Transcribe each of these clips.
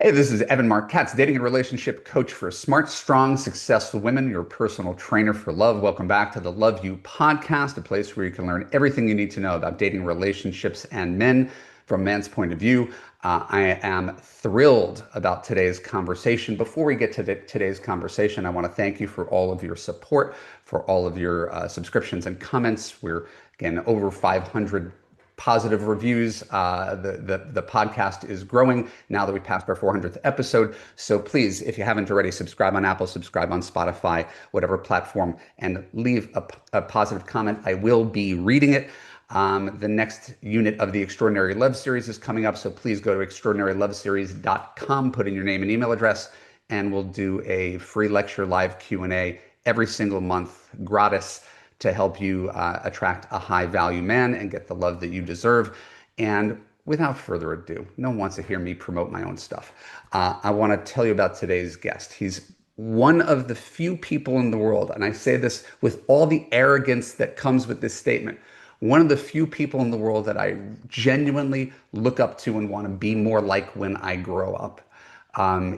Hey, this is Evan Mark Katz, dating and relationship coach for smart, strong, successful women, your personal trainer for love. Welcome back to the Love You podcast, a place where you can learn everything you need to know about dating, relationships, and men from a man's point of view. I am thrilled about today's conversation. Before we get to today's conversation, I want to thank you for all of your support, for all of your subscriptions and comments. We're, again, over 500 positive reviews. The podcast is growing now that we passed our 400th episode. So please, if you haven't already, subscribe on Apple, subscribe on Spotify, whatever platform, and leave a positive comment. I will be reading it. The next unit of the Extraordinary Love Series is coming up, so please go to extraordinaryloveseries.com, put in your name and email address, and we'll do a free lecture live Q&A every single month, gratis, to help you attract a high value man and get the love that you deserve. And without further ado, no one wants to hear me promote my own stuff. I want to tell you about today's guest. He's one of the few people in the world, and I say this with all the arrogance that comes with this statement, one of the few people in the world that I genuinely look up to and want to be more like when I grow up.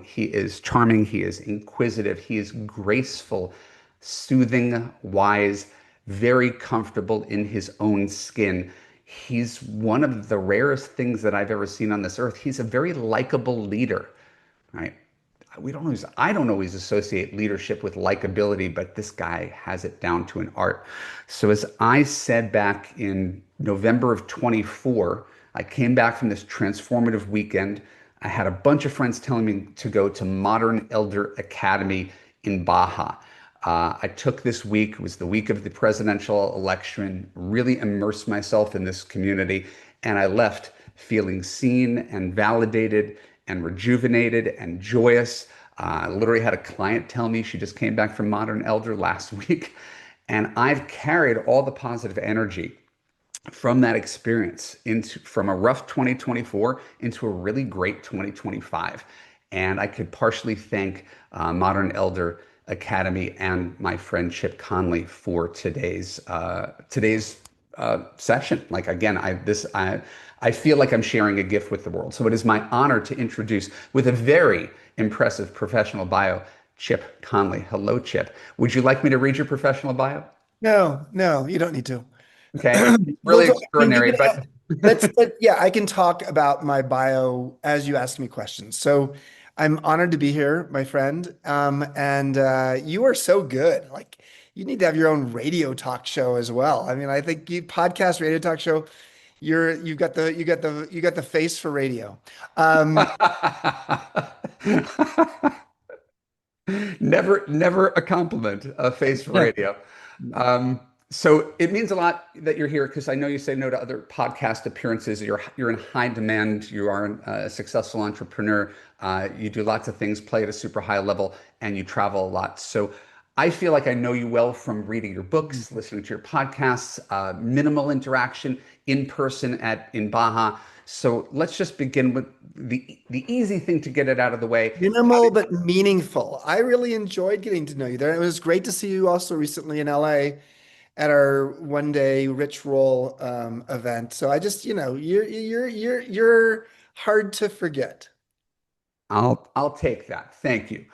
He is charming, he is inquisitive, he is graceful, soothing, wise, very comfortable in his own skin. He's one of the rarest things that I've ever seen on this earth. He's a very likable leader, right? I don't always associate leadership with likability, but this guy has it down to an art. So as I said back in November of 24, I came back from this transformative weekend. I had a bunch of friends telling me to go to Modern Elder Academy in Baja. I took this week, it was the week of the presidential election, really immersed myself in this community, and I left feeling seen and validated and rejuvenated and joyous. I literally had a client tell me she just came back from Modern Elder last week, and I've carried all the positive energy from that experience from a rough 2024 into a really great 2025. And I could partially thank Modern Elder Academy and my friend Chip Conley for today's session. Like again, I feel like I'm sharing a gift with the world. So it is my honor to introduce, with a very impressive professional bio, Chip Conley. Hello, Chip. Would you like me to read your professional bio? No, no, you don't need to. Okay, it's Well, really I mean, extraordinary, but yeah, I can talk about my bio as you ask me questions. So I'm honored to be here, my friend. And you are so good. Like you need to have your own radio talk show as well. I mean, I think you podcast radio talk show, you got the face for radio. Um, never a compliment, a face for radio. Um, so it means a lot that you're here because I know you say no to other podcast appearances. You're in high demand. You are a successful entrepreneur. You do lots of things, play at a super high level, and you travel a lot. So I feel like I know you well from reading your books, listening to your podcasts, minimal interaction in person in Baja. So let's just begin with the easy thing to get it out of the way. Minimal but meaningful. I really enjoyed getting to know you there. It was great to see you also recently in LA at our one day Rich Roll event. So I just, you're hard to forget. I'll take that. Thank you.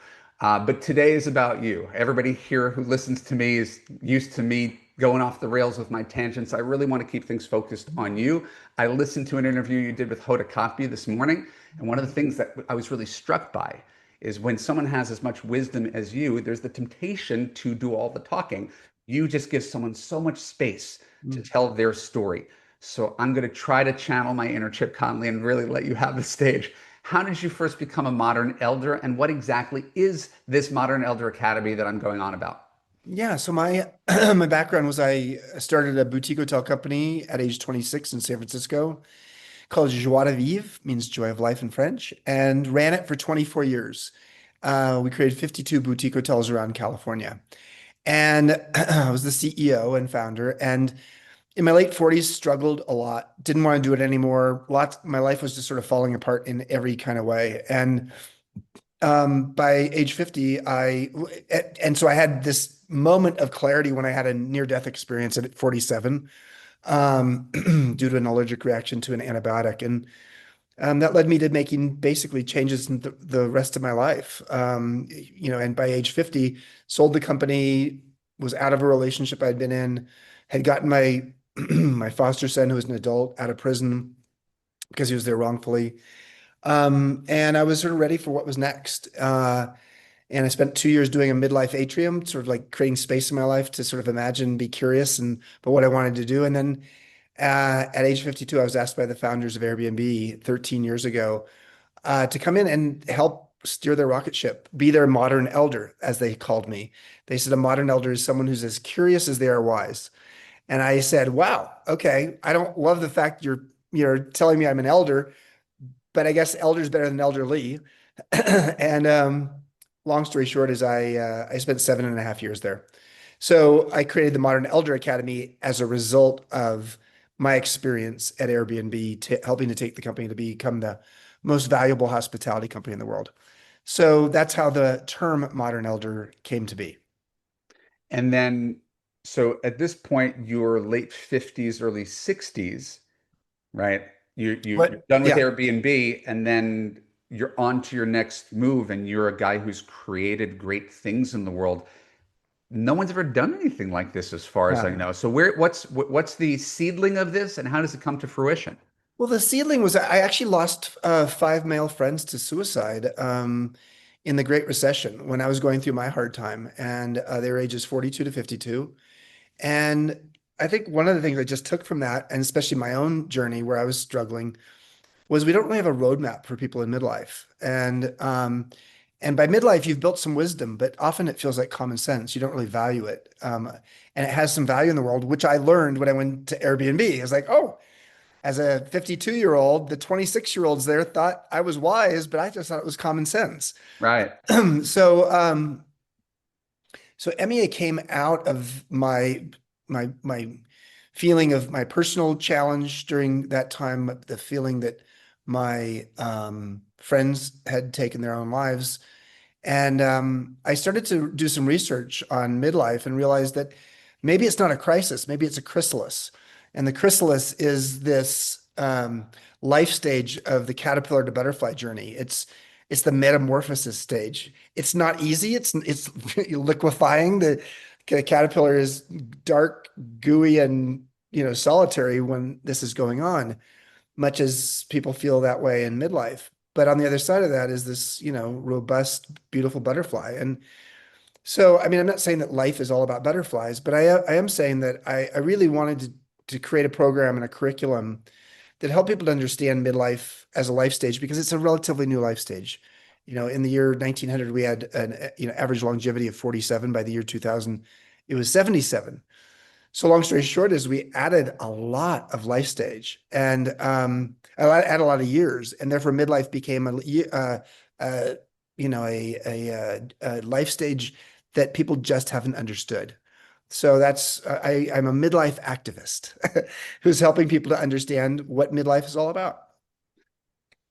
But today is about you. Everybody here who listens to me is used to me going off the rails with my tangents. I really want to keep things focused on you. I listened to an interview you did with Hoda Kotb this morning, and one of the things that I was really struck by is when someone has as much wisdom as you, there's the temptation to do all the talking. You just give someone so much space to Mm. tell their story. So I'm going to try to channel my inner Chip Conley and really let you have the stage. How did you first become a modern elder, and what exactly is this Modern Elder Academy that I'm going on about? Yeah, so my my background was I started a boutique hotel company at age 26 in San Francisco called Joie de Vivre, means joy of life in French, and ran it for 24 years. We created 52 boutique hotels around California. And I was the CEO and founder. And in my late 40s, struggled a lot, didn't want to do it anymore. My life was just sort of falling apart in every kind of way. And by age 50, and so I had this moment of clarity when I had a near-death experience at 47 due to an allergic reaction to an antibiotic. And That led me to making basically changes in the rest of my life. And by age 50, sold the company, was out of a relationship I'd been in, had gotten my my foster son, who was an adult, out of prison because he was there wrongfully. And I was sort of ready for what was next. And I spent 2 years doing a midlife atrium, sort of like creating space in my life to sort of imagine, be curious, and but what I wanted to do. And then at age 52, I was asked by the founders of Airbnb 13 years ago to come in and help steer their rocket ship, be their modern elder, as they called me. They said a modern elder is someone who's as curious as they are wise. And I said, wow, okay, I don't love the fact you're telling me I'm an elder, but I guess elder is better than elderly. And long story short is I spent 7.5 years there. So I created the Modern Elder Academy as a result of my experience at Airbnb, helping to take the company to become the most valuable hospitality company in the world. So that's how the term Modern Elder came to be. And then, so at this point, you're late 50s, early 60s, right? You're What? done with Yeah. Airbnb, and then you're on to your next move, and you're a guy who's created great things in the world. No one's ever done anything like this, as far as I Yeah. know. So what's the seedling of this, and how does it come to fruition? Well, the seedling was I actually lost five male friends to suicide in the Great Recession when I was going through my hard time, and they were ages 42 to 52. And I think one of the things I just took from that, and especially my own journey where I was struggling, was we don't really have a roadmap for people in midlife. And by midlife, you've built some wisdom, but often it feels like common sense. You don't really value it. And it has some value in the world, which I learned when I went to Airbnb. I was like, oh, as a 52-year-old, the 26-year-olds there thought I was wise, but I just thought it was common sense. Right. So, so MEA came out of my feeling of my personal challenge during that time, the feeling that my friends had taken their own lives. And I started to do some research on midlife and realized that maybe it's not a crisis, maybe it's a chrysalis. And the chrysalis is this life stage of the caterpillar to butterfly journey. It's the metamorphosis stage. It's not easy. It's liquefying. The caterpillar is dark, gooey, and solitary when this is going on, much as people feel that way in midlife. But on the other side of that is this, robust, beautiful butterfly. And so, I mean, I'm not saying that life is all about butterflies, but I am saying that I really wanted to create a program and a curriculum that help people to understand midlife as a life stage because it's a relatively new life stage. In the year 1900, we had an average longevity of 47. By the year 2000, it was 77. So long story short is we added a lot of life stage and add a lot of years, and therefore midlife became a life stage that people just haven't understood. So I'm a midlife activist who's helping people to understand what midlife is all about.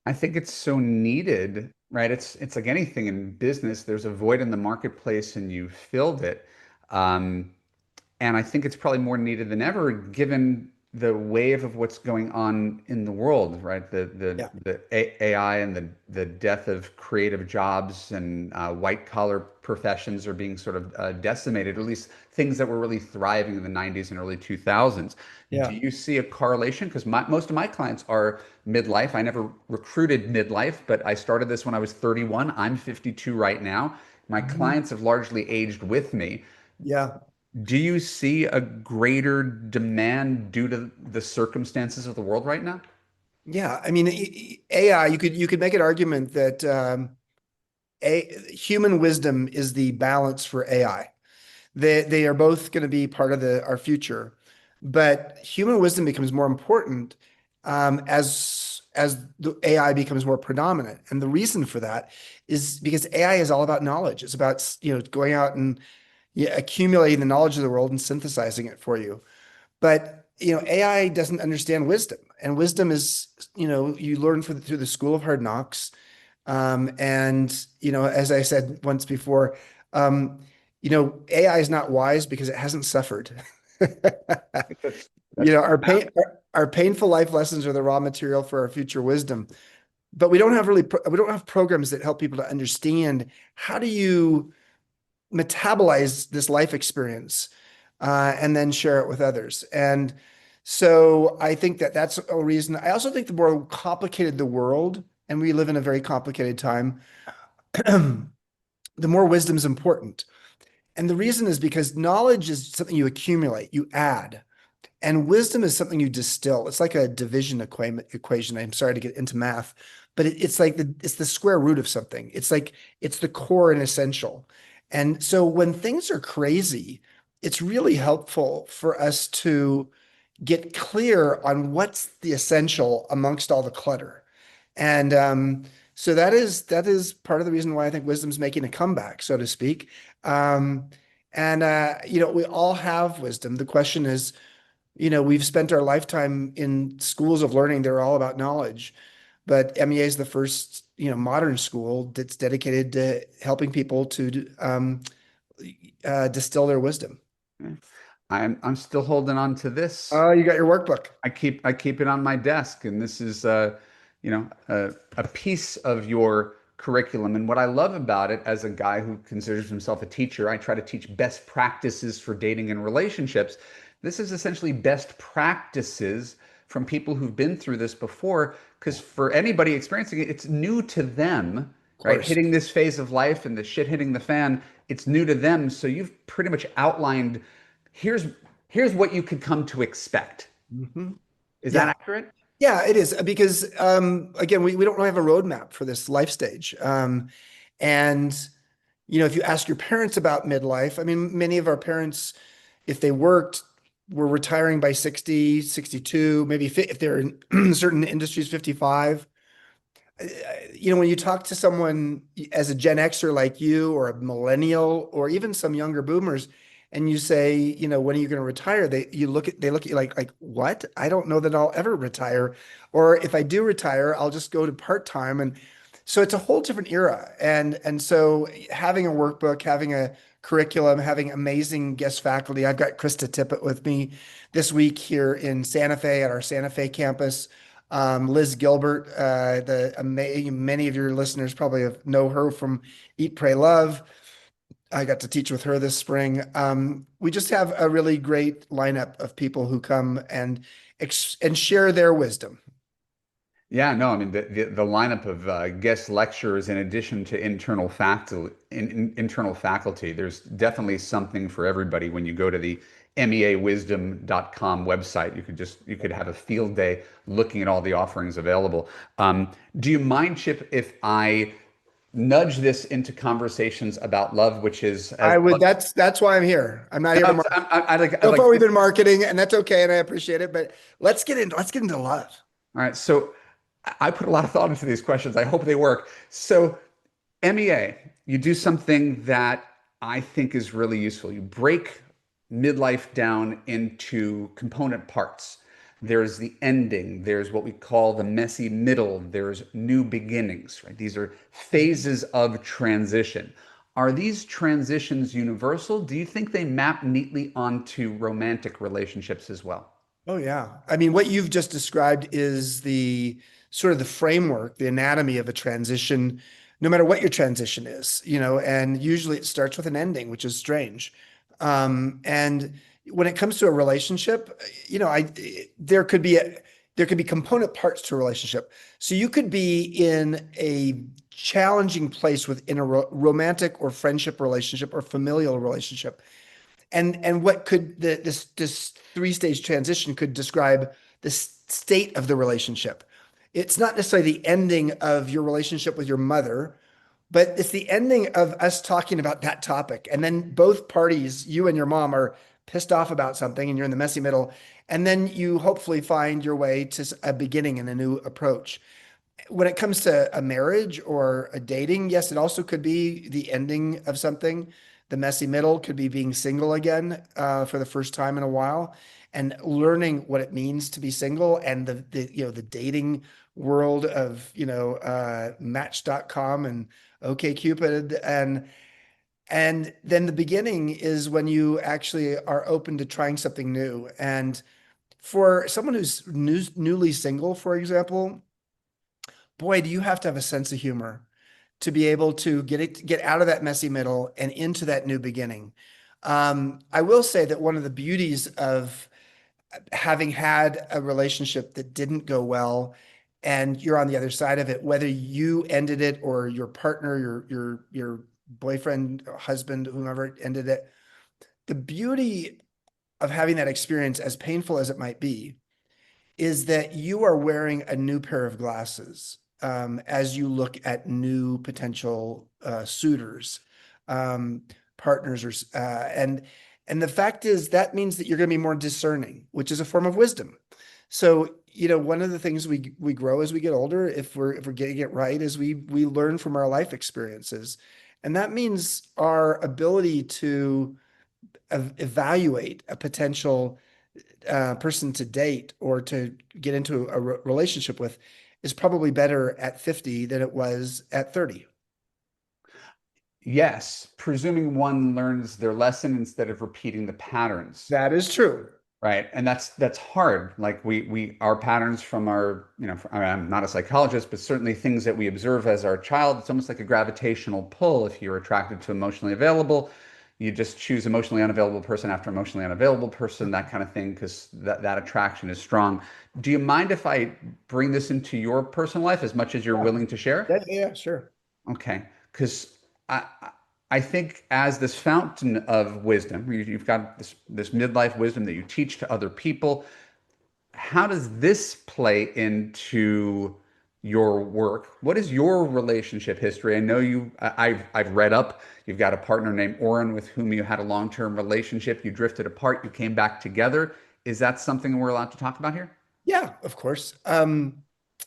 I think it's so needed, right? It's like anything in business. There's a void in the marketplace, and you filled it. Um, And I think it's probably more needed than ever, given the wave of what's going on in the world, right? Yeah, The AI and the death of creative jobs and white collar professions are being sort of decimated, or at least things that were really thriving in the 90s and early 2000s. Do yeah. you see a correlation? Because most of my clients are midlife. I never recruited midlife, but I started this when I was 31. I'm 52 right now. My Mhm. clients have largely aged with me. Yeah, Do you see a greater demand due to the circumstances of the world right now? yeah. I mean, AI. You could make an argument that a human wisdom is the balance for AI. They are both going to be part of our future, but human wisdom becomes more important as the AI becomes more predominant. And the reason for that is because AI is all about knowledge. It's about going out and accumulating the knowledge of the world and synthesizing it for you. But AI doesn't understand wisdom, and wisdom is you learn through the school of hard knocks. And as I said once before, AI is not wise because it hasn't suffered. That's You that's know, our painful life lessons are the raw material for our future wisdom. but we don't have programs that help people to understand how do you metabolize this life experience and then share it with others. And so I think that that's a reason. I also think the more complicated the world, and we live in a very complicated time, the more wisdom is important. And the reason is because knowledge is something you accumulate, you add. And wisdom is something you distill. It's like a division equation. I'm sorry to get into math, but it's like it's the square root of something. It's like it's the core and essential. And so when things are crazy, it's really helpful for us to get clear on what's the essential amongst all the clutter. And so that is part of the reason why I think wisdom's making a comeback, so to speak. Um, and we all have wisdom. The question is, we've spent our lifetime in schools of learning. They're all about knowledge, but MEA is the first, modern school that's dedicated to helping people to distill their wisdom. I'm still holding on to this. Oh, you got your workbook. I keep it on my desk, and this is a piece of your curriculum. And what I love about it, as a guy who considers himself a teacher, I try to teach best practices for dating and relationships. This is essentially best practices from people who've been through this before, because for anybody experiencing it, it's new to them, Of right? course. Hitting this phase of life and the shit hitting the fan, it's new to them. So you've pretty much outlined, here's here's what you could come to expect. Mhm. Is that Yeah. accurate? Yeah, it is because again, we don't really have a roadmap for this life stage. And if you ask your parents about midlife, I mean, many of our parents, if they worked, were retiring by 60, 62, maybe if they're in certain industries, 55. When you talk to someone as a Gen Xer like you, or a millennial, or even some younger boomers, and you say, when are you going to retire? They look at you like, what? I don't know that I'll ever retire. Or if I do retire, I'll just go to part-time. And so it's a whole different era. And so having a workbook, having a curriculum, having amazing guest faculty. I've got Krista Tippett with me this week here in Santa Fe at our Santa Fe campus. Liz Gilbert, many of your listeners probably know her from Eat, Pray, Love. I got to teach with her this spring. We just have a really great lineup of people who come and share their wisdom. Yeah, no, I mean the lineup of guest lecturers, in addition to internal faculty, there's definitely something for everybody. When you go to the meawisdom.com website, you could have a field day looking at all the offerings available. Do you mind, Chip, if I nudge this into conversations about love, which is as I would. That's why I'm here. I'm not here to market. I So like far, we've this. been marketing, and that's okay, and I appreciate it. But let's get into love. All right, so I put a lot of thought into these questions. I hope they work. So MEA, you do something that I think is really useful. You break midlife down into component parts. There's the ending, there's what we call the messy middle, there's new beginnings, right? These are phases of transition. Are these transitions universal? Do you think they map neatly onto romantic relationships as well? Oh yeah. I mean, what you've just described is the sort of the framework, the anatomy of a transition, no matter what your transition is, and usually it starts with an ending, which is strange. And when it comes to a relationship, there could be component parts to a relationship. So you could be in a challenging place within a romantic or friendship relationship or familial relationship, and what could this three-stage transition could describe the state of the relationship. It's not necessarily the ending of your relationship with your mother, but it's the ending of us talking about that topic. And then both parties, you and your mom, are pissed off about something and you're in the messy middle. And then you hopefully find your way to a beginning and a new approach. When it comes to a marriage or a dating, yes, it also could be the ending of something. The messy middle could be being single again for the first time in a while, and learning what it means to be single, and the dating world of Match.com and OkCupid, and then the beginning is when you actually are open to trying something new. And for someone who's newly single, for example, boy, do you have to have a sense of humor to be able to get out of that messy middle and into that new beginning. I will say that one of the beauties of having had a relationship that didn't go well and you're on the other side of it, whether you ended it or your partner, your boyfriend, husband, whomever ended it, the beauty of having that experience, as painful as it might be, is that you are wearing a new pair of glasses as you look at new potential suitors, um, partners, or and the fact is that means that you're going to be more discerning, which is a form of wisdom. So, one of the things we grow as we get older, if we're getting it right, is we learn from our life experiences, and that means our ability to evaluate a potential person to date or to get into a relationship with is probably better at 50 than it was at 30. Yes, presuming one learns their lesson instead of repeating the patterns. That is true. Right. And that's hard. Like our patterns from our, I mean, I'm not a psychologist, but certainly things that we observe as our child, it's almost like a gravitational pull. If you're attracted to emotionally available, you just choose emotionally unavailable person after emotionally unavailable person, that kind of thing, because that attraction is strong. Do you mind if I bring this into your personal life as much as you're Yeah, willing to share? yeah, sure. Okay, because I think as this fountain of wisdom, you've got this midlife wisdom that you teach to other people. How does this play into your work? What is your relationship history? I know I've read up. You've got a partner named Oren with whom you had a long-term relationship. You drifted apart. You came back together. Is that something we're allowed to talk about here? Yeah, of course.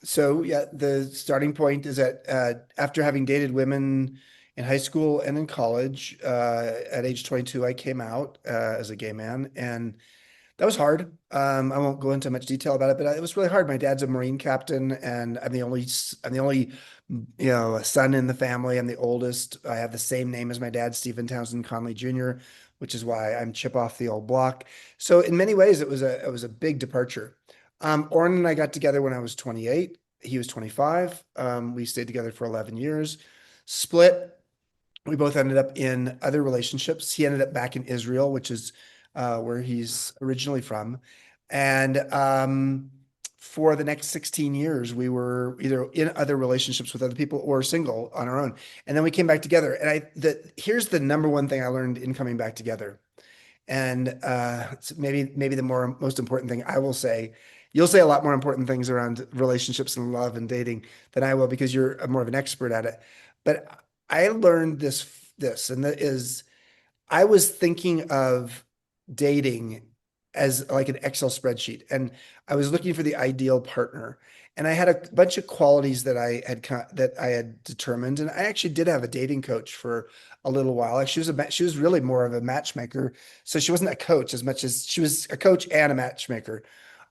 So yeah, the starting point is that after having dated women in high school and in college, at age 22, I came out as a gay man, and that was hard. I won't go into much detail about it, but it was really hard. My dad's a Marine captain, and I'm the only son in the family. I'm the oldest. I have the same name as my dad, Stephen Townsend Conley Jr., which is why I'm Chip off the old block. So in many ways, it was a big departure. Orrin and I got together when I was 28. He was 25. We stayed together for 11 years. Split. We both ended up in other relationships. He ended up back in Israel, which is where he's originally from. And for the next 16 years, we were either in other relationships with other people or single on our own. And then we came back together. And here's the number one thing I learned in coming back together. And maybe the most important thing I will say, you'll say a lot more important things around relationships and love and dating than I will because you're more of an expert at it. But I learned this, and that is I was thinking of dating as like an Excel spreadsheet, and I was looking for the ideal partner. And I had a bunch of qualities that I had determined, and I actually did have a dating coach for a little while. She was really more of a matchmaker, so she wasn't a coach as much as she was a coach and a matchmaker.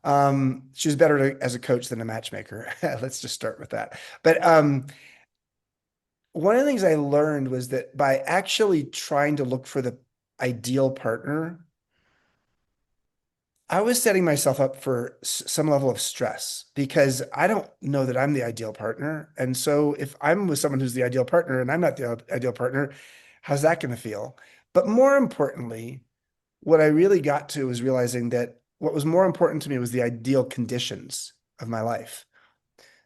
She was better as a coach than a matchmaker. Let's just start with that. But one of the things I learned was that by actually trying to look for the ideal partner, I was setting myself up for some level of stress because I don't know that I'm the ideal partner. And so if I'm with someone who's the ideal partner and I'm not the ideal partner, how's that going to feel? But more importantly, what I really got to was realizing that what was more important to me was the ideal conditions of my life.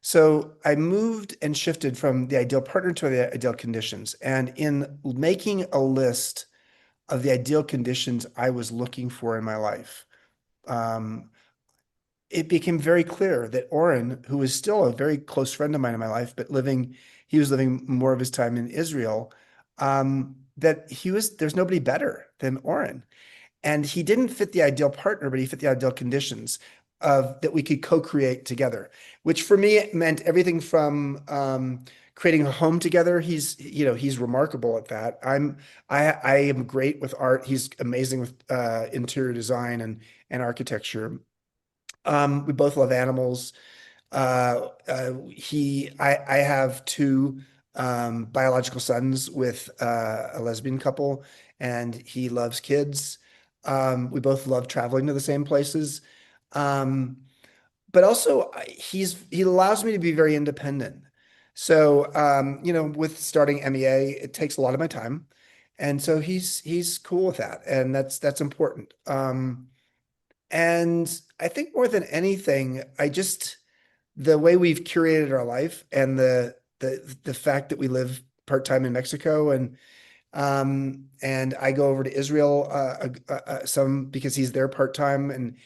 So I moved and shifted from the ideal partner to the ideal conditions. And in making a list of the ideal conditions I was looking for in my life, um, it became very clear that Oren, who was still a very close friend of mine in my life, but he was living more of his time in Israel, that there's nobody better than Oren. And he didn't fit the ideal partner, but he fit the ideal conditions of that we could co-create together, which for me meant everything from creating a home together. He's remarkable at that. I am great with art. He's amazing with interior design and architecture. We both love animals. I have two biological sons with a lesbian couple, and he loves kids. We both love traveling to the same places. But also he allows me to be very independent. So, with starting MEA, it takes a lot of my time. And so he's cool with that. And that's important. And I think more than anything, the way we've curated our life and the fact that we live part-time in Mexico and I go over to Israel some because he's there part-time and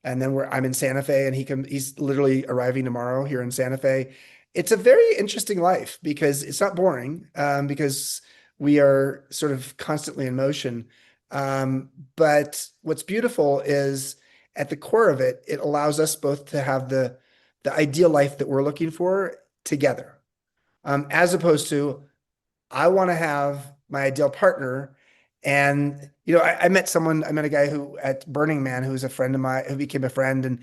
then I'm in Santa Fe and he's literally arriving tomorrow here in Santa Fe. It's a very interesting life because it's not boring, because we are sort of constantly in motion. But what's beautiful is at the core of it, it allows us both to have the ideal life that we're looking for together, as opposed to I want to have my ideal partner. And I met a guy who at Burning Man who was a friend of mine who became a friend, and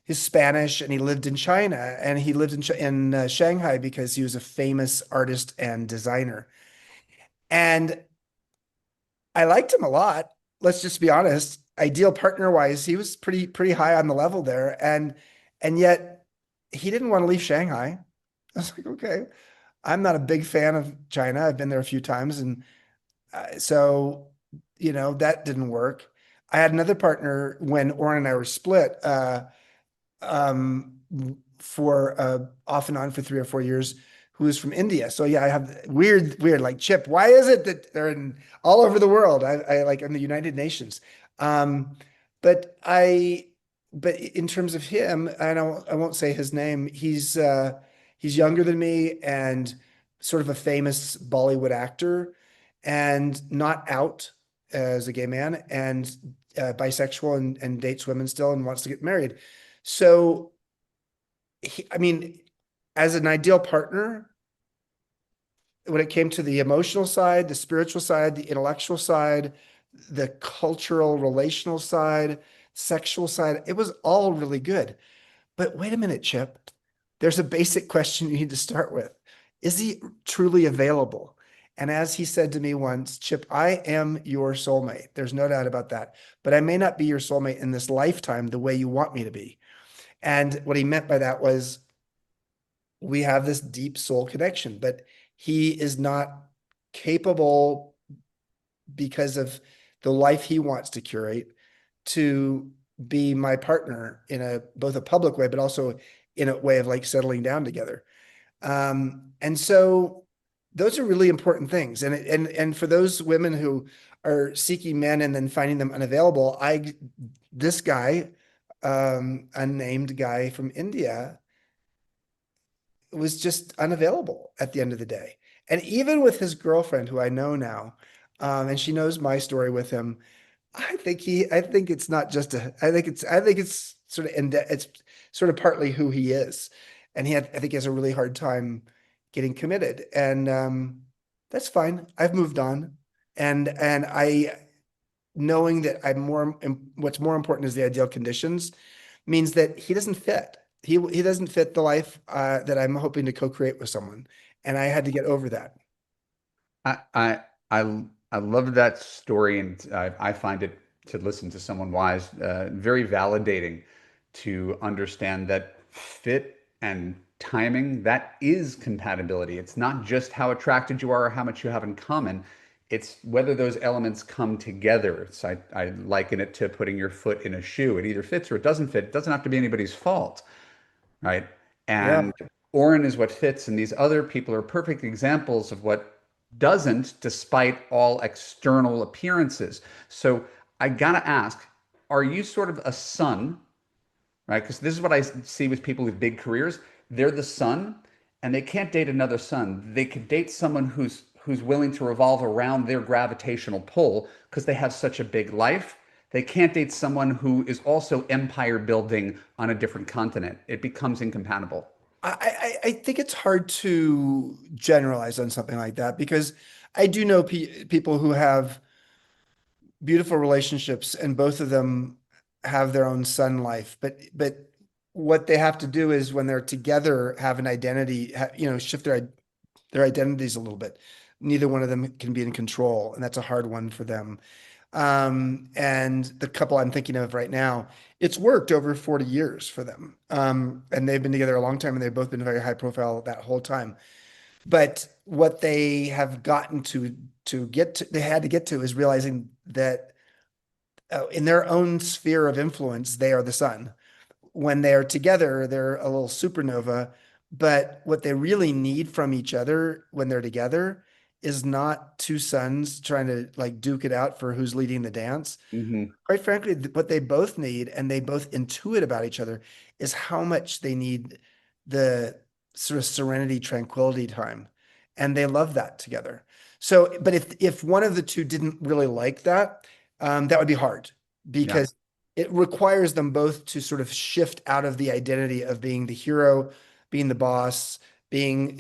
he's Spanish and he lived in China and he lived in Shanghai because he was a famous artist and designer. And I liked him a lot. Let's just be honest. Ideal partner wise, he was pretty high on the level there, and yet he didn't want to leave Shanghai. I was like, okay, I'm not a big fan of China. I've been there a few times, and so that didn't work. I had another partner when Oren and I were split. Um, for off and on for 3 or 4 years, who is from India. So yeah, I have weird like Chip. Why is it that they're in all over the world? I like in the United Nations. Um, but I, but in terms of him, I won't say his name. He's younger than me and sort of a famous Bollywood actor and not out as a gay man and bisexual and dates women still and wants to get married. So, I mean, as an ideal partner, when it came to the emotional side, the spiritual side, the intellectual side, the cultural, relational side, sexual side, it was all really good. But wait a minute, Chip. There's a basic question you need to start with. Is he truly available? And as he said to me once, Chip, I am your soulmate. There's no doubt about that. But I may not be your soulmate in this lifetime the way you want me to be. And what he meant by that was we have this deep soul connection, but he is not capable because of the life he wants to curate to be my partner in both a public way, but also in a way of like settling down together. And so those are really important things. And for those women who are seeking men and then finding them unavailable, this guy, unnamed guy from India, was just unavailable at the end of the day. And even with his girlfriend, who I know now, and she knows my story with him, I think it's not just I think it's it's sort of partly who he is. And I think he has a really hard time getting committed. And that's fine. I've moved on. And knowing that what's more important is the ideal conditions means that he doesn't fit. He doesn't fit the life that I'm hoping to co-create with someone, and I had to get over that. I I I love that story, and I find it to listen to someone wise very validating to understand that fit and timing, that is compatibility. It's not just how attracted you are or how much you have in common. It's whether those elements come together. I liken it to putting your foot in a shoe. It either fits or it doesn't fit. It doesn't have to be anybody's fault, right? Yeah. And Oren is what fits, and these other people are perfect examples of what doesn't, despite all external appearances. So I gotta ask, are you sort of a son, right? Because this is what I see with people with big careers. They're the son, and they can't date another son. They could date someone who's willing to revolve around their gravitational pull because they have such a big life. They can't date someone who is also empire building on a different continent. It becomes incompatible. I think it's hard to generalize on something like that because I do know people who have beautiful relationships and both of them have their own sun life, but what they have to do is when they're together have an identity, shift their identities a little bit. Neither one of them can be in control, and that's a hard one for them. And the couple I'm thinking of right now, it's worked over 40 years for them. And they've been together a long time and they've both been very high profile that whole time. But what they have gotten to get to, they had to get to is realizing that in their own sphere of influence, they are the sun. When they're together, they're a little supernova. But what they really need from each other when they're together is not two suns trying to like duke it out for who's leading the dance. Hmm. Quite frankly, what they both need, and they both intuit about each other, is how much they need the sort of serenity, tranquility time. And they love that together. So, but if one of the two didn't really like that, that would be hard Yeah. because it requires them both to sort of shift out of the identity of being the hero, being the boss, being,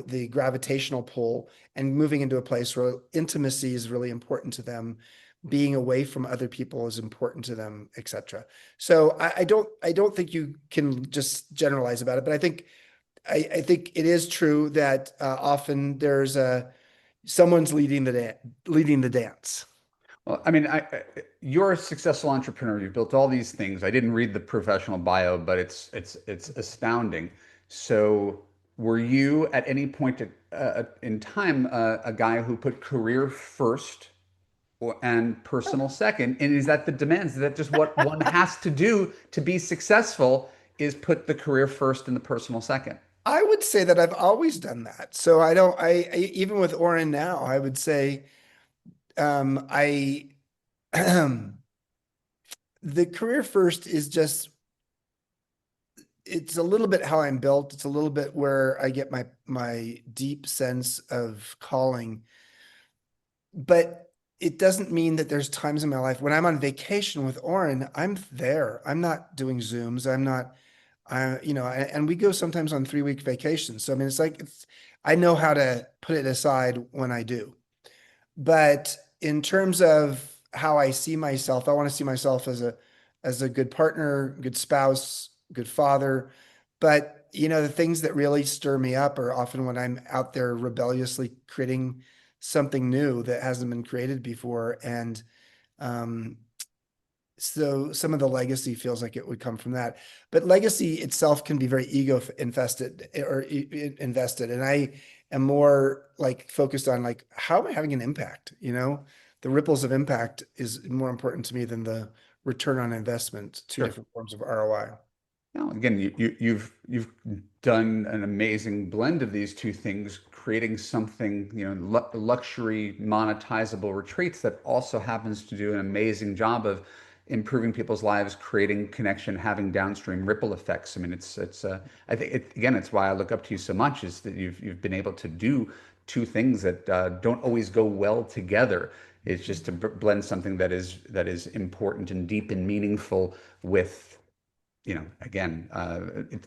the gravitational pull, and moving into a place where intimacy is really important to them, being away from other people is important to them, etc. So I don't think you can just generalize about it, but I think it is true that often there's someone's leading the dance. Well, I mean, you're a successful entrepreneur. You've built all these things. I didn't read the professional bio, but it's astounding. So, were you at any point in time a guy who put career first and personal second? And is that the demands? Is that just what one has to do to be successful? Is put the career first and the personal second? I would say that I've always done that. So I don't, even with Oren now, I would say, I, the career first is just, it's a little bit how I'm built. It's a little bit where I get my deep sense of calling, but it doesn't mean that there's times in my life when I'm on vacation with Oren, I'm there. I'm not doing Zooms. I'm not, and we go sometimes on 3-week vacations. So I mean, I know how to put it aside when I do. But in terms of how I see myself, I want to see myself as a good partner, good spouse, good father. But the things that really stir me up are often when I'm out there rebelliously creating something new that hasn't been created before. And um, so some of the legacy feels like it would come from that. But legacy itself can be very ego invested invested. And I am more like focused on like, how am I having an impact? The ripples of impact is more important to me than the return on investment, two Sure. different forms of ROI. Now, again, you've done an amazing blend of these two things, creating something, luxury monetizable retreats that also happens to do an amazing job of improving people's lives, creating connection, having downstream ripple effects. I mean, I think again, it's why I look up to you so much is that you've been able to do two things that don't always go well together. It's just to blend something that is important and deep and meaningful with again,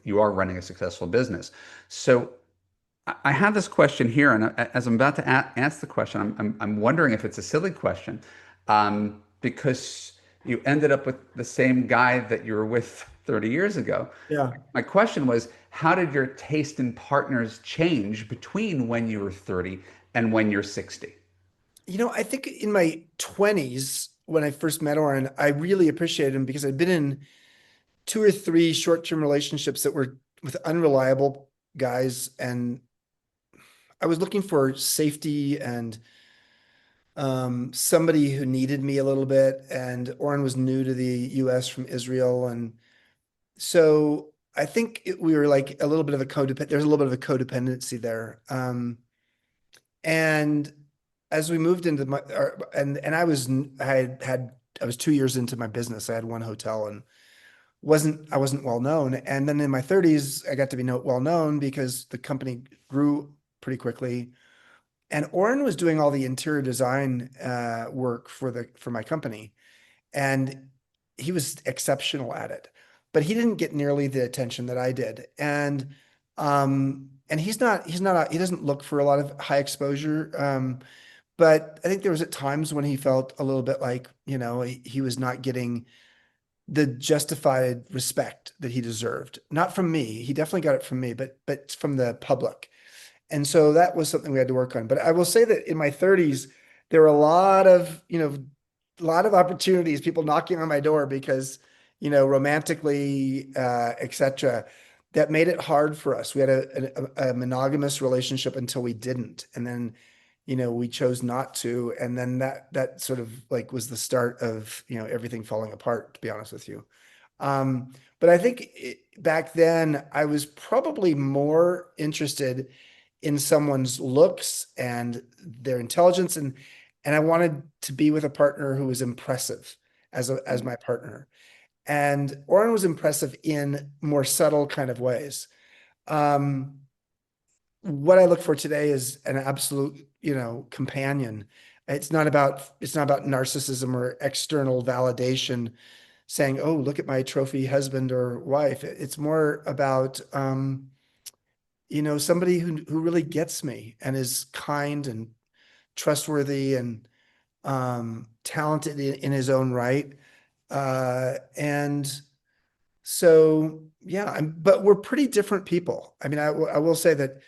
you are running a successful business. So I have this question here, and as I'm about to ask the question, I'm wondering if it's a silly question, because you ended up with the same guy that you were with 30 years ago. Yeah. My question was, how did your taste in partners change between when you were 30 and when you're 60? I think in my 20s, when I first met Oren, I really appreciated him because I'd been in two or three short-term relationships that were with unreliable guys, and I was looking for safety and somebody who needed me a little bit. And Oren was new to the U.S. from Israel, and so I think we were like a little bit of a codependent. There's a little bit of a codependency there, and as we moved into and I was 2 years into my business. I had one hotel and I wasn't well known. And then in my 30s, I got to be well known because the company grew pretty quickly. And Oren was doing all the interior design work for my company, and he was exceptional at it. But he didn't get nearly the attention that I did. And he doesn't look for a lot of high exposure. But I think there was at times when he felt a little bit like, he was not getting the justified respect that he deserved. Not from me. He definitely got it from me, but from the public. And so that was something we had to work on. But I will say that in my 30s, there were a lot of opportunities, people knocking on my door because, romantically, etc. that made it hard for us. We had a monogamous relationship until we didn't. And then, we chose not to. And then that sort of like was the start of, everything falling apart, to be honest with you. But I think back then I was probably more interested in someone's looks and their intelligence, and I wanted to be with a partner who was impressive as my partner. And Oren was impressive in more subtle kind of ways. Um, what I look for today is an absolute, companion. It's not about narcissism or external validation saying, "Oh, look at my trophy husband or wife." It's more about somebody who really gets me and is kind and trustworthy and talented in his own right. And so, yeah, but we're pretty different people. I mean, I will say that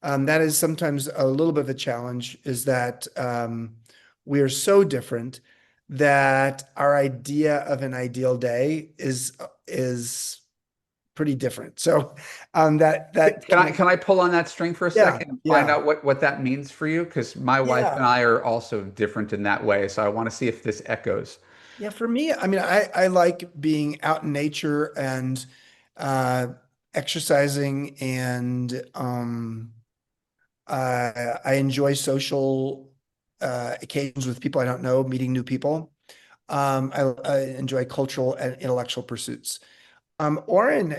that is sometimes a little bit of a challenge, is that we are so different that our idea of an ideal day is pretty different. So that Can I can, can I pull on that string for a yeah, second and find yeah, out what that means for you? Because my wife and yeah. I are also different in that way. So I want to see if this echoes. Yeah, for me, I mean, I like being out in nature and uh, exercising, and I enjoy social occasions with people I don't know, meeting new people. I enjoy cultural and intellectual pursuits. Oren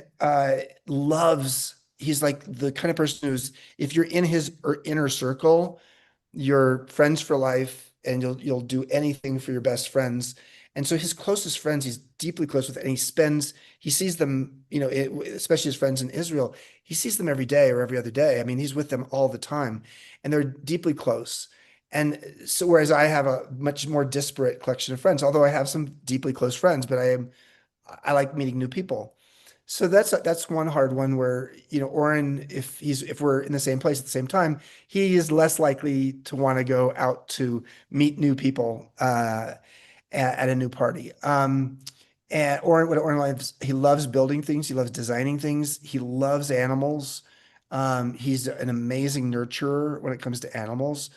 he's like the kind of person who's, if you're in his inner circle, you're friends for life, and you'll do anything for your best friends. And so his closest friends, he's deeply close with, and he sees them, especially his friends in Israel, he sees them every day or every other day. I mean, he's with them all the time, and they're deeply close. And so, whereas I have a much more disparate collection of friends, although I have some deeply close friends, but I like meeting new people. So that's one hard one where, Oren, if we're in the same place at the same time, he is less likely to want to go out to meet new people at a new party. And Oren, what Oren loves, he loves building things, he loves designing things, he loves animals. He's an amazing nurturer when it comes to animals.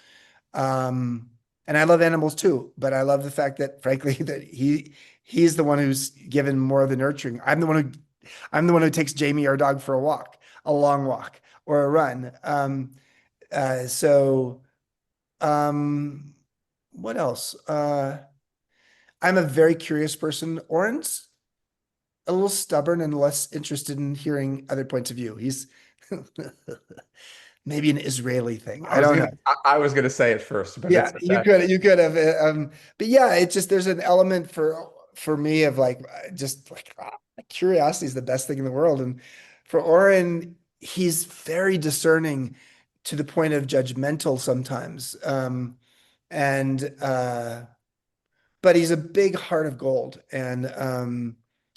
Um, and I love animals too, but I love the fact that, frankly, that he's the one who's given more of the nurturing. I'm the one who takes Jamie, our dog, for a long walk or a run. So um, what else? I'm a very curious person. Oren's a little stubborn and less interested in hearing other points of view. He's maybe an Israeli thing. I don't know. I was gonna say it first, but Yeah, it's you okay. could have, but yeah, it's just there's an element for me of like just like curiosity is the best thing in the world, and for Oren, he's very discerning to the point of judgmental sometimes, and but he's a big heart of gold, and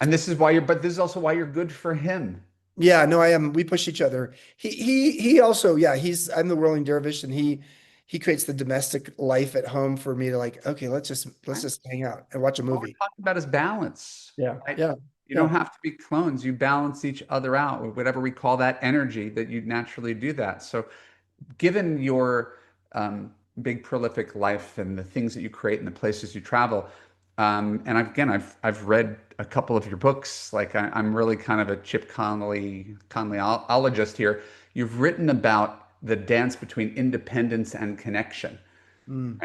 And but this is also why you're good for him. yeah, no, I am. We push each other. He also, yeah, I'm the whirling dervish, and he creates the domestic life at home for me to like, okay, let's just hang out and watch a All we're movie. talking about is balance, Yeah, right? yeah, You don't yeah. have to be clones. You balance each other out, whatever we call that energy that you naturally do that. So given your big prolific life and the things that you create and the places you travel, and I've read a couple of your books. Like I'm really kind of a Chip Conleyologist here. You've written about the dance between independence and connection. Mm,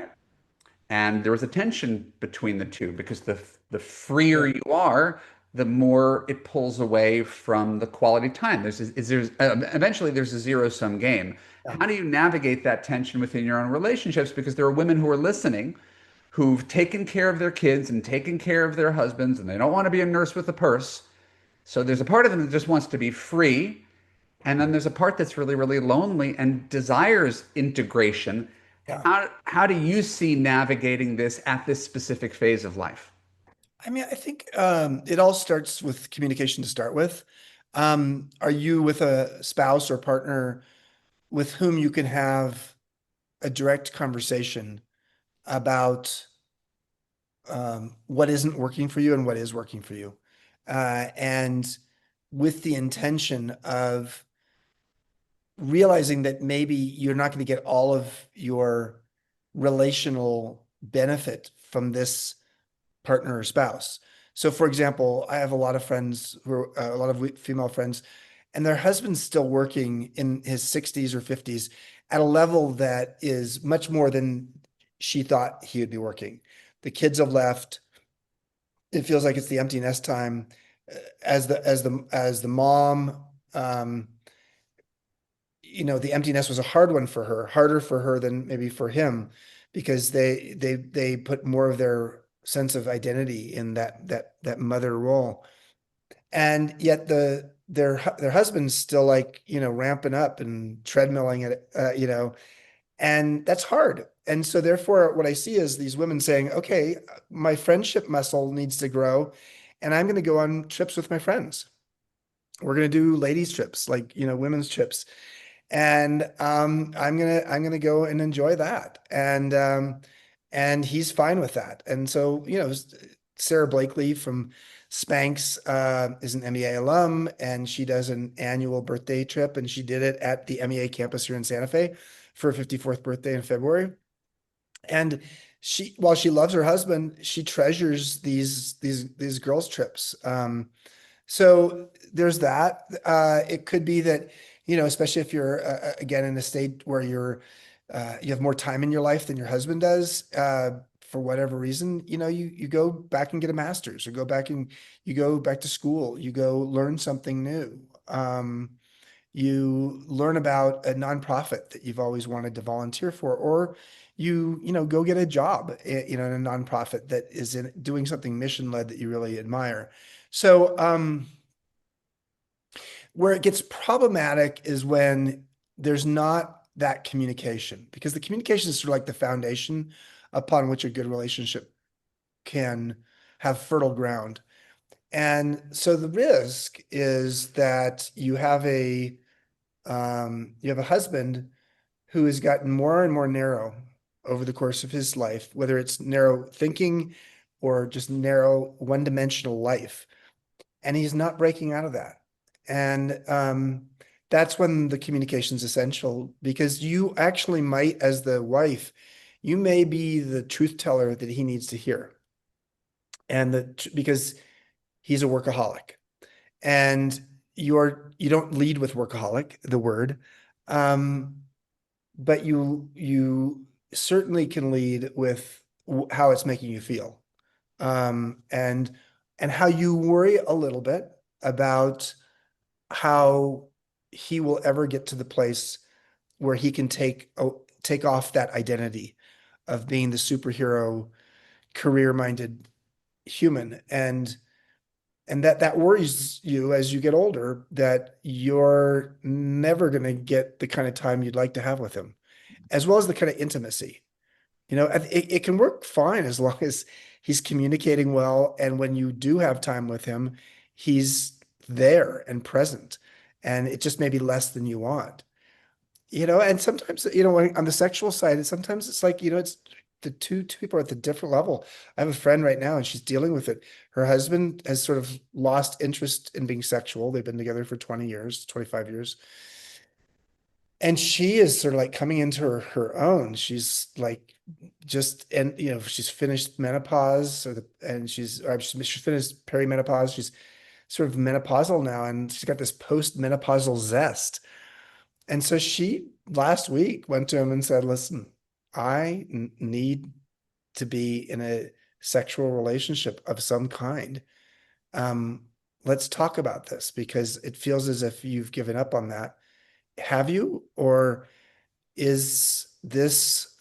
And there was a tension between the two because the freer yeah, you are, the more it pulls away from the quality time. Eventually there's a zero sum game. yeah, How do you navigate that tension within your own relationships? Because there are women who are listening who've taken care of their kids and taken care of their husbands, and they don't want to be a nurse with a purse. So there's a part of them that just wants to be free, and then there's a part that's really, really lonely and desires integration. yeah. How do you see navigating this at this specific phase of life? I mean, I think it all starts with communication to start with. Are you with a spouse or partner with whom you can have a direct conversation about what isn't working for you and what is working for you? And with the intention of realizing that maybe you're not going to get all of your relational benefit from this partner or spouse. So, for example, I have a lot of friends who are a lot of female friends, and their husband's still working in his 60s or 50s at a level that is much more than she thought he would be working. The kids have left. It feels like it's the empty nest time. As the mom, um, the emptiness was a hard one for her, harder for her than maybe for him, because they put more of their sense of identity in that mother role. And yet their husband's still like, ramping up and treadmilling it, and that's hard. And so therefore what I see is these women saying, okay, my friendship muscle needs to grow, and I'm going to go on trips with my friends. We're going to do ladies trips, like, women's trips, and I'm gonna go and enjoy that, and he's fine with that. And so, Sarah Blakely from Spanx is an MEA alum, and she does an annual birthday trip, and she did it at the MEA campus here in Santa Fe for her 54th birthday in February. And while she loves her husband, she treasures these girls' trips. So there's that. It could be that, especially if you're again in a state where you have more time in your life than your husband does, for whatever reason, you go back and get a master's, or you go back to school, you go learn something new. You learn about a nonprofit that you've always wanted to volunteer for, or go get a job, in a nonprofit that is doing something mission led that you really admire. So, where it gets problematic is when there's not that communication, because the communication is sort of like the foundation upon which a good relationship can have fertile ground. And so the risk is that you have a husband who has gotten more and more narrow over the course of his life, whether it's narrow thinking or just narrow one-dimensional life, and he's not breaking out of that. And that's when the communication is essential, because you actually might, as the wife, you may be the truth teller that he needs to hear, because he's a workaholic, and you don't lead with workaholic, the word, um, but you certainly can lead with how it's making you feel, and how you worry a little bit about how he will ever get to the place where he can take off that identity of being the superhero, career-minded human, and that worries you as you get older, that you're never going to get the kind of time you'd like to have with him, as well as the kind of intimacy. It can work fine as long as he's communicating well, and when you do have time with him, he's there and present, and it just may be less than you want. And sometimes, on the sexual side, sometimes it's like, it's the two people are at the different level. I have a friend right now, and she's dealing with it. Her husband has sort of lost interest in being sexual. They've been together for 20 years, 25 years. And she is sort of like coming into her own. She's like and she's finished menopause, and she's finished perimenopause. She's sort of menopausal now, and she's got this post-menopausal zest. And so she last week went to him and said, listen, I need to be in a sexual relationship of some kind. Um, let's talk about this, because it feels as if you've given up on that. Have you? Or is this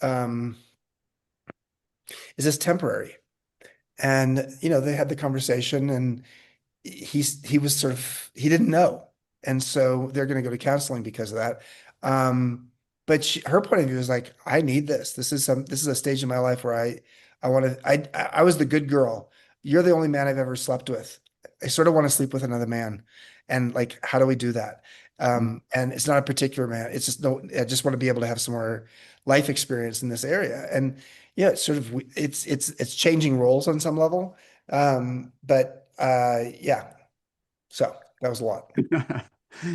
temporary? And, they had the conversation, and he was sort of, he didn't know. And so they're going to go to counseling because of that. But her point of view is like, I need this. This is a stage in my life where I want to, I was the good girl. You're the only man I've ever slept with. I sort of want to sleep with another man. And like, how do we do that? And it's not a particular man. It's just, no, I just want to be able to have some more life experience in this area. And yeah, it's sort of, it's changing roles on some level. But yeah, so. That was a lot.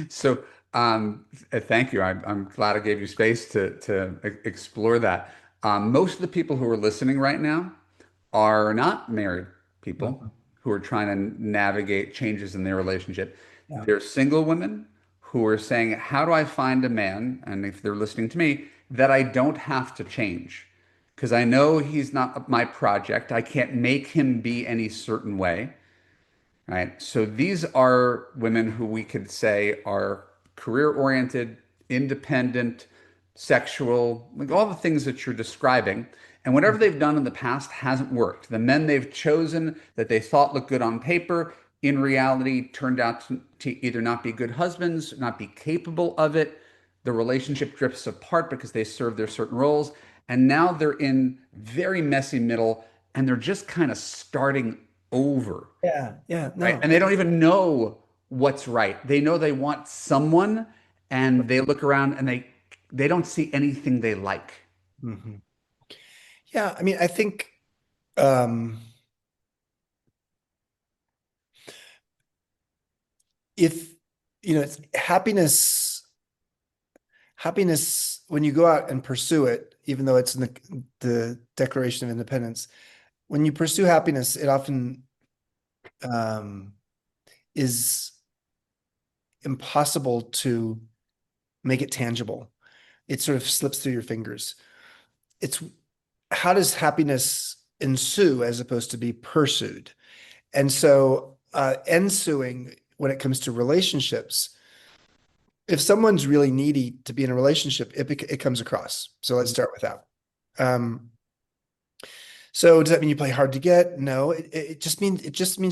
So, thank you. I'm glad I gave you space to explore that. Most of the people who are listening right now are not married people Mhm. who are trying to navigate changes in their relationship. Yeah. They're single women who are saying, "How do I find a man?" And if they're listening to me, that I don't have to change. Because I know he's not my project. I can't make him be any certain way. Right. So these are women who we could say are career oriented, independent, sexual, like all the things that you're describing. And whatever they've done in the past hasn't worked. The men they've chosen that they thought looked good on paper, in reality, turned out to either not be good husbands, not be capable of it. The relationship drifts apart because they serve their certain roles. And now they're in very messy middle and they're just kind of starting over, Yeah. Yeah. right? No. And they don't even know what's right. They know they want someone and they look around and they don't see anything they like. Mhm. Yeah. I mean, I think um, if it's happiness when you go out and pursue it, even though it's in the Declaration of Independence, when you pursue happiness, it often um, is impossible to make it tangible. It sort of slips through your fingers. It's how does happiness ensue as opposed to be pursued? And so, ensuing when it comes to relationships, if someone's really needy to be in a relationship, it comes across. So let's start with that. Um, so does that mean you play hard to get? No, it just means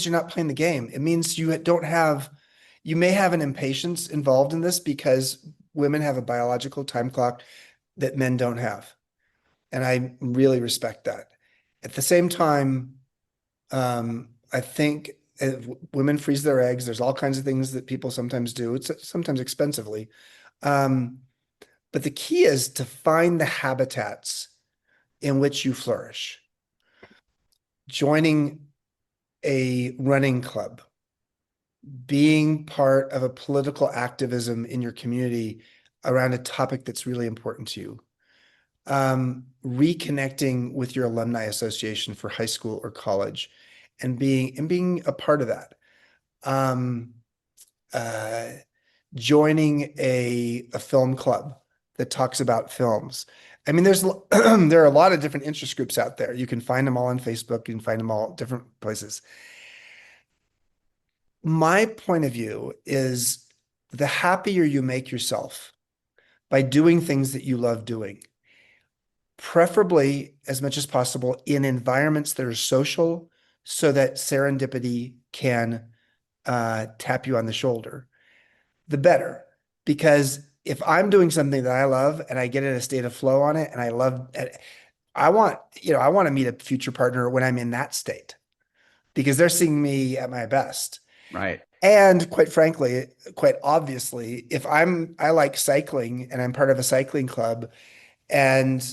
you're not playing the game. It means you may have an impatience involved in this because women have a biological time clock that men don't have. And I really respect that. At the same time, I think women freeze their eggs. There's all kinds of things that people sometimes do. It's sometimes expensively. Um, but the key is to find the habitats in which you flourish. Joining a running club, being part of a political activism in your community around a topic that's really important to you. Reconnecting with your alumni association for high school or college and being a part of that. Um, uh, Joining a film club that talks about films. I mean, there are a lot of different interest groups out there. You can find them all on Facebook. You can find them all different places. My point of view is the happier you make yourself by doing things that you love doing, preferably as much as possible in environments that are social so that serendipity can tap you on the shoulder, the better. Because if I'm doing something that I love and I get in a state of flow on it and I love it, I want to meet a future partner when I'm in that state because they're seeing me at my best. Right. And quite frankly, quite obviously, if I like cycling and I'm part of a cycling club and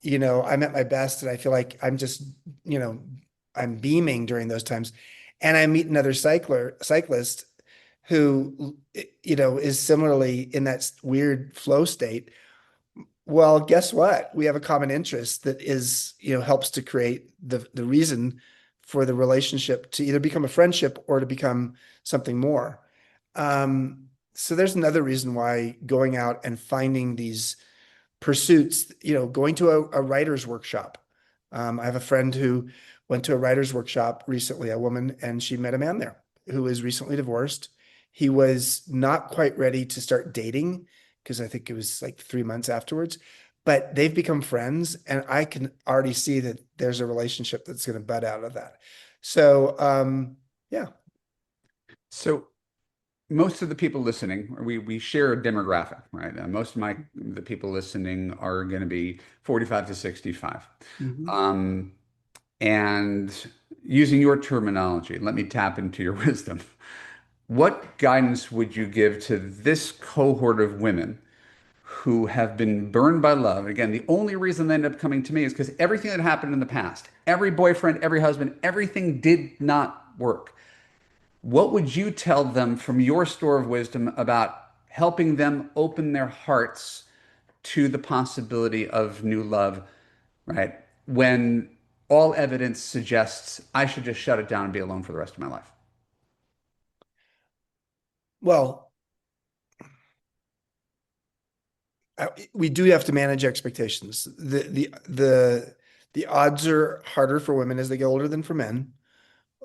I'm at my best and I feel like you know, I'm beaming during those times and I meet another cyclist who is similarly in that weird flow state. Well, guess what? We have a common interest that helps to create the reason for the relationship to either become a friendship or to become something more. So there's another reason why going out and finding these pursuits, going to a writer's workshop. I have a friend who went to a writer's workshop recently, a woman, and she met a man there who is recently divorced. He was not quite ready to start dating because I think it was like 3 months afterwards, but they've become friends, and I can already see that there's a relationship that's going to bud out of that. So, yeah. So most of the people listening, we share a demographic, right? Most of the people listening are going to be 45 to 65. Mhm. Um, and using your terminology, let me tap into your wisdom. What guidance would you give to this cohort of women who have been burned by love? Again, the only reason they end up coming to me is because everything that happened in the past, every boyfriend, every husband, everything did not work. What would you tell them from your store of wisdom about helping them open their hearts to the possibility of new love, right? When all evidence suggests I should just shut it down and be alone for the rest of my life. Well, we do have to manage expectations. The odds are harder for women as they get older than for men.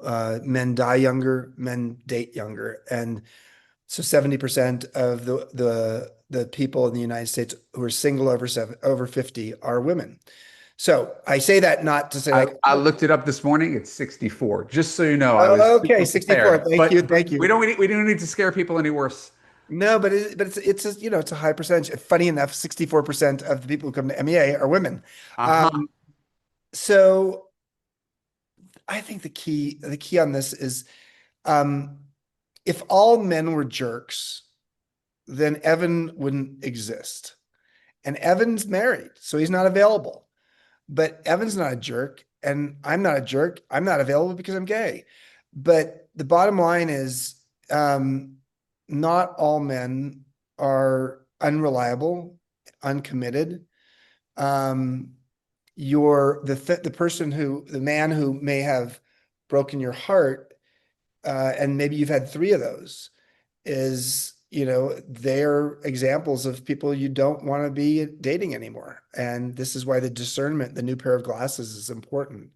Men die younger, men date younger, and so 70% of the people in the United States who are single over 50 are women. So I say that not to say I, like, I looked it up this morning. It's 64. Just so you know, I was oh, okay, super 64. prepared. Thank you, But thank you. we don't need to scare people any worse. No, but it's a, it's a high percentage. Funny enough, 64% of the people who come to MEA are women. Uh-huh. Um, so I think the key on this is um, if all men were jerks, then Evan wouldn't exist. And Evan's married, so he's not available. But Evan's not a jerk, and I'm not a jerk. I'm not available because I'm gay. But the bottom line is, um, not all men are unreliable, uncommitted. Um, the person who the man who may have broken your heart, and maybe you've had three of those, is, they're examples of people you don't want to be dating anymore. And this is why the discernment, the new pair of glasses, is important.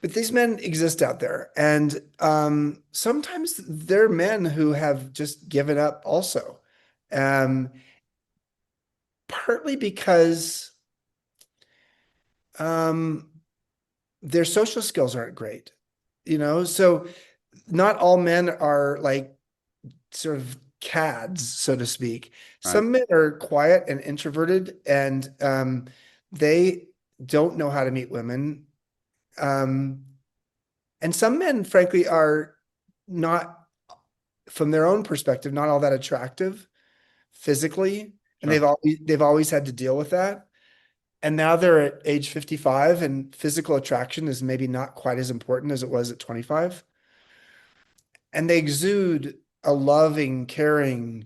But these men exist out there, and sometimes they're men who have just given up also, um, partly because um, their social skills aren't great, so not all men are like sort of cads, so to speak. Right. Some men are quiet and introverted, and they don't know how to meet women. Um, and some men, frankly, are not, from their own perspective, not all that attractive physically, and Sure. they've always had to deal with that. And now they're at age 55, and physical attraction is maybe not quite as important as it was at 25. And they exude a loving, caring,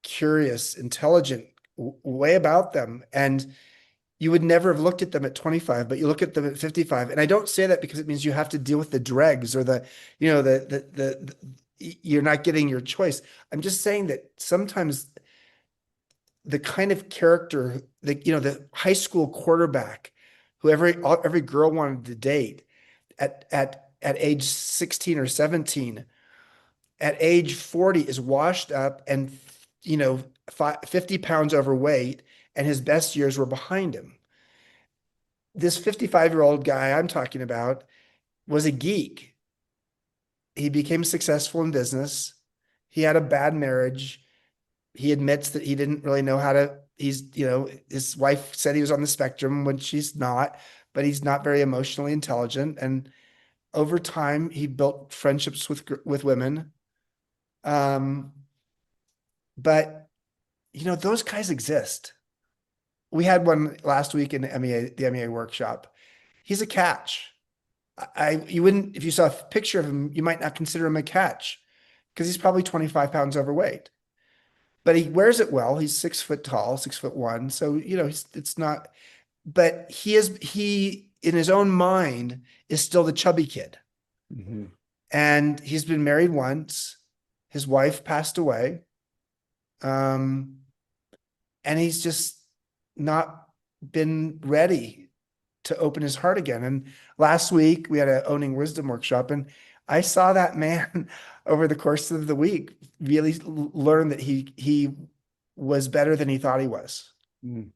curious, intelligent way about them. And you would never have looked at them at 25, but you look at them at 55. And I don't say that because it means you have to deal with the dregs or you're not getting your choice. I'm just saying that sometimes the kind of character, the high school quarterback who every girl wanted to date at age 16 or 17, at age 40 is washed up and 50 pounds overweight, and his best years were behind him. This 55-year-old guy I'm talking about was a geek. He became successful in business. He had a bad marriage. He admits that he didn't really know how to, his wife said he was on the spectrum when she's not, but he's not very emotionally intelligent. And over time, he built friendships with women. Um, but those guys exist. We had one last week in the MEA workshop. He's a catch. You wouldn't, if you saw a picture of him, you might not consider him a catch because he's probably 25 pounds overweight, but he wears it well. He's 6 foot tall, 6'1". So, it's not, but he in his own mind is still the chubby kid. Mhm. And he's been married once. His wife passed away. Um, and he's just not been ready to open his heart again. And last week we had an owning wisdom workshop, and I saw that man over the course of the week really learn that he was better than he thought he was. Mm.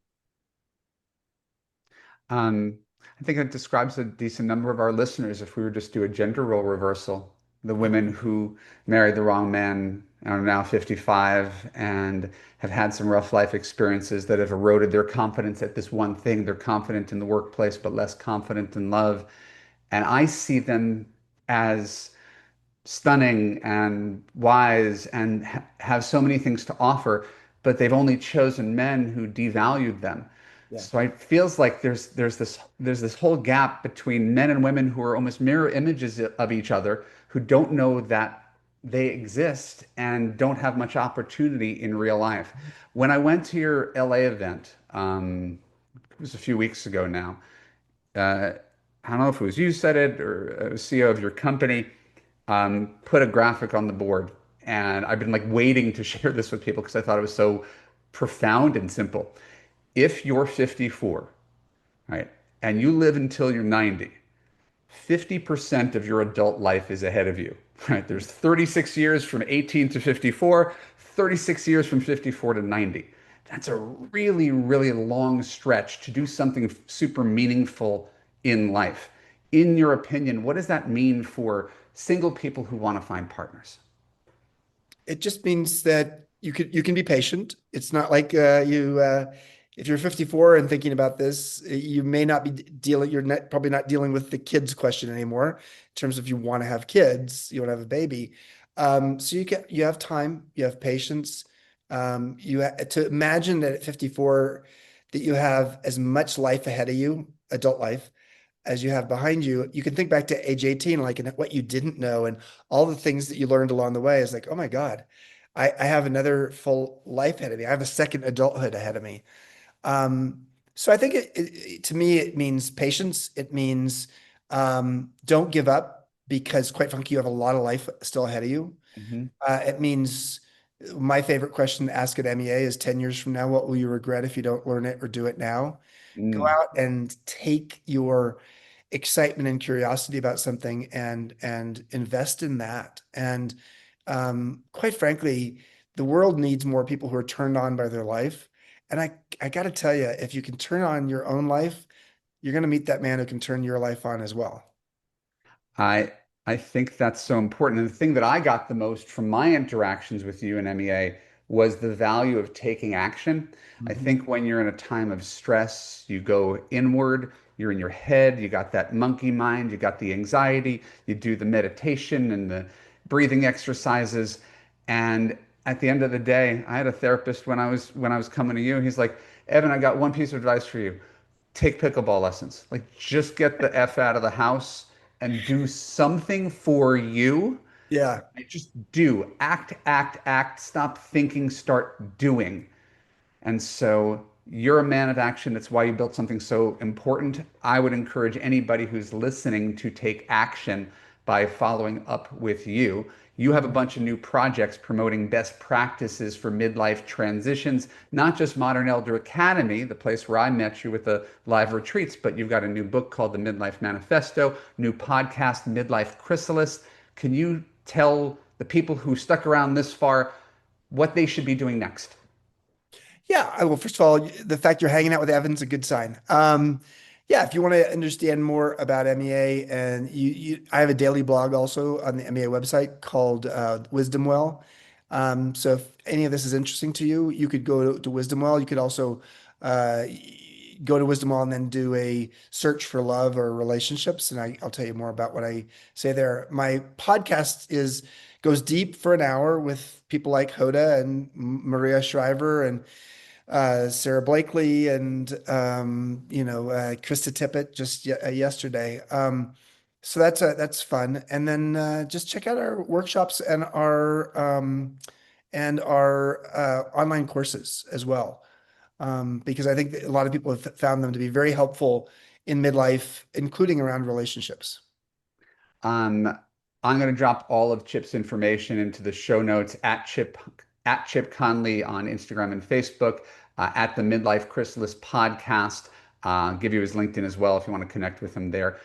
Um, I think it describes a decent number of our listeners if we were just do a gender role reversal. The women who married the wrong man and are now 55 and have had some rough life experiences that have eroded their confidence at this one thing. They're confident in the workplace, but less confident in love. And I see them as stunning and wise and have so many things to offer, but they've only chosen men who devalued them. Yeah. So it feels like there's this whole gap between men and women who are almost mirror images of each other, who don't know that they exist and don't have much opportunity in real life. When I went to your LA event, it was a few weeks ago now. Uh, I don't know if it was you said it or a CEO of your company put a graphic on the board. And I've been like waiting to share this with people because I thought it was so profound and simple. If you're 54, right, and you live until you're 90, 50% of your adult life is ahead of you, right? There's 36 years from 18 to 54, 36 years from 54 to 90. That's a really, really long stretch to do something super meaningful in life. In your opinion, what does that mean for single people who want to find partners? It just means that you can be patient. It's not like you if you're 54 and thinking about this, you may not be dealing. Probably not dealing with the kids question anymore. In terms of you want to have kids, you want to have a baby. So you have time, you have patience. To imagine that at 54 that you have as much life ahead of you, adult life, as you have behind you. You can think back to age 18, like, and what you didn't know and all the things that you learned along the way is like, oh my God, I have another full life ahead of me. I have a second adulthood ahead of me. So I think to me, it means patience. It means don't give up because quite frankly, you have a lot of life still ahead of you. Mhm. It means my favorite question to ask at MEA is 10 years from now, what will you regret if you don't learn it or do it now? Go Mm. out and take your excitement and curiosity about something and invest in that. And quite frankly, the world needs more people who are turned on by their life. And I got to tell you, if you can turn on your own life, you're going to meet that man who can turn your life on as well. I I think that's so important. And the thing that I got the most from my interactions with you and MEA was the value of taking action. I Mhm. think when you're in a time of stress, you go inward, you're in your head, you got that monkey mind, you got the anxiety, you do the meditation and the breathing exercises. And at the end of the day, I had a therapist when I was coming to you. He's like, Evan, I got one piece of advice for you, take pickleball lessons. Like just get the F out of the house and do something for you. Yeah. Like, just do. Act, act, act. Stop thinking, start doing. And so you're a man of action. That's why you built something so important. I would encourage anybody who's listening to take action by following up with you. You have a bunch of new projects promoting best practices for midlife transitions, not just Modern Elder Academy, the place where I met you with the live retreats, but you've got a new book called The Midlife Manifesto, new podcast, Midlife Chrysalis. Can you tell the people who stuck around this far what they should be doing next? Yeah, well, first of all, the fact you're hanging out with Evan's a good sign. Yeah, if you want to understand more about MEA, and I have a daily blog also on the MEA website called Wisdom Well. So if any of this is interesting to you, you could go to Wisdom Well. You could also uh, go to Wisdom Well and then do a search for love or relationships, and I'll tell you more about what I say there. My podcast is goes deep for an hour with people like Hoda and Maria Shriver and Sarah Blakely and Krista Tippett just yesterday. So that's fun. And then just check out our workshops and our online courses as well, because I think that a lot of people have found them to be very helpful in midlife, including around relationships. Um, I'm going to drop all of Chip's information into the show notes at Chip Conley on Instagram and Facebook, at the Midlife Chrysalis podcast. Give you his LinkedIn as well if you want to connect with him there.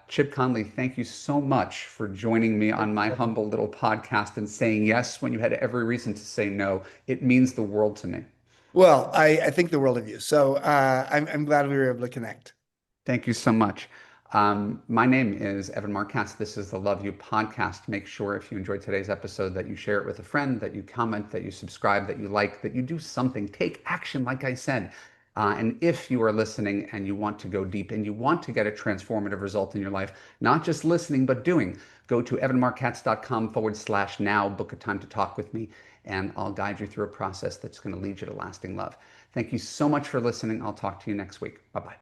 Chip Conley, thank you so much for joining me on my humble little podcast and saying yes when you had every reason to say no. It means the world to me. Well, I think the world of you. So I'm glad we were able to connect. Thank you so much. My name is Evan Marcas. This is the Love You podcast. Make sure if you enjoyed today's episode that you share it with a friend, that you comment, that you subscribe, that you like, that you do something. Take action, like I said. And if you are listening and you want to go deep and you want to get a transformative result in your life, not just listening, but doing, go to evanmarcatz.com/now, book a time to talk with me, and I'll guide you through a process that's going to lead you to lasting love. Thank you so much for listening. I'll talk to you next week. Bye bye.